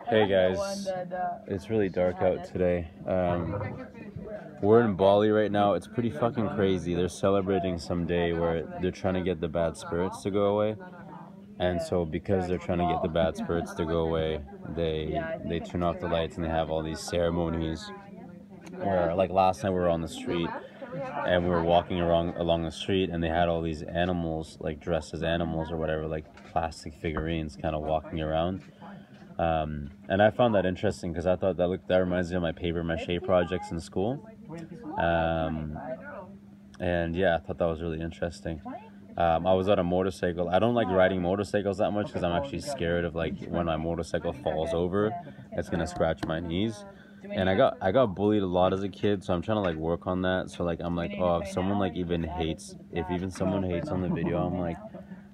Hey guys, it's really dark out today. We're in Bali right now. It's pretty fucking crazy. They're celebrating some day where they're trying to get the bad spirits to go away, and so because they're trying to get the bad spirits to go away, they turn off the lights and they have all these ceremonies. Where like last night we were on the street and we were walking along the street and they had all these animals like dressed as animals or whatever, like plastic figurines, kind of walking around. And I found that interesting because I thought that reminds me of my paper mache projects in school. Um, and yeah, I thought that was really interesting. I was on a motorcycle. I don't like riding motorcycles that much because I'm actually scared of like when my motorcycle falls over, it's gonna scratch my knees. And I got bullied a lot as a kid, so I'm trying to like work on that. So like I'm like, oh, if someone like if even someone hates on the video, I'm like,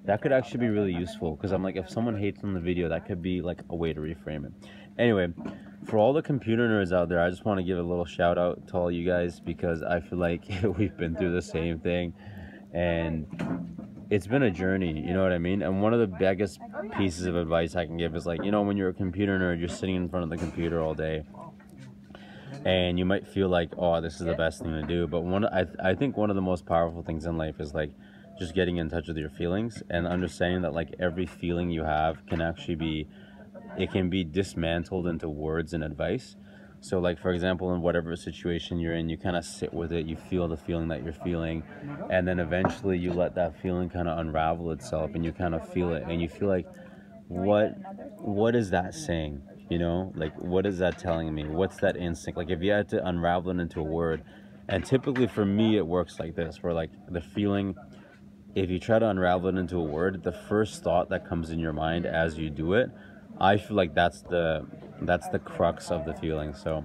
that could actually be really useful because I'm like, if someone hates on the video, that could be like a way to reframe it. Anyway, for all the computer nerds out there, I just want to give a little shout out to all you guys because I feel like we've been through the same thing and it's been a journey, you know what I mean? And one of the biggest pieces of advice I can give is like, you know, when you're a computer nerd, you're sitting in front of the computer all day and you might feel like, oh, this is the best thing to do. But I think one of the most powerful things in life is like just getting in touch with your feelings and understanding that like every feeling you have can actually be, it can be dismantled into words and advice. So like, for example, in whatever situation you're in, you kind of sit with it, you feel the feeling that you're feeling, and then eventually you let that feeling kind of unravel itself and you kind of feel it and you feel like, what is that saying? You know, like, what is that telling me? What's that instinct? Like, if you had to unravel it into a word, and typically for me, it works like this, where like the feeling, if you try to unravel it into a word, the first thought that comes in your mind as you do it, I feel like that's the crux of the feeling. So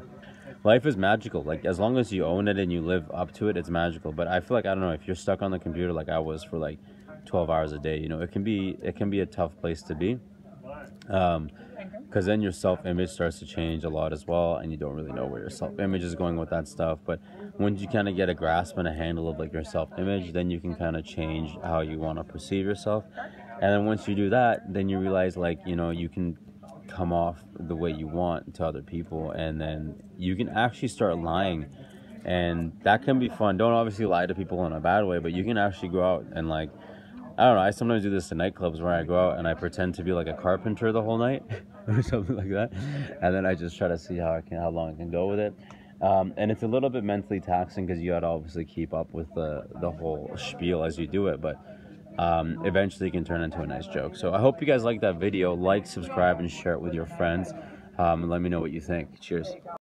life is magical. Like, as long as you own it and you live up to it, it's magical. But I feel like, I don't know, if you're stuck on the computer like I was for like 12 hours a day, you know, it can be a tough place to be. Because then your self-image starts to change a lot as well, and you don't really know where your self-image is going with that stuff. But once you kind of get a grasp and a handle of like your self-image, then you can kind of change how you want to perceive yourself. And then once you do that, then you realize like, you know, you can come off the way you want to other people, and then you can actually start lying, and that can be fun. Don't obviously lie to people in a bad way, but you can actually go out and like, I don't know, I sometimes do this in nightclubs where I go out and I pretend to be like a carpenter the whole night or something like that. And then I just try to see how long I can go with it. And it's a little bit mentally taxing because you got to obviously keep up with the whole spiel as you do it. But eventually it can turn into a nice joke. So I hope you guys like that video. Like, subscribe, and share it with your friends. And let me know what you think. Cheers.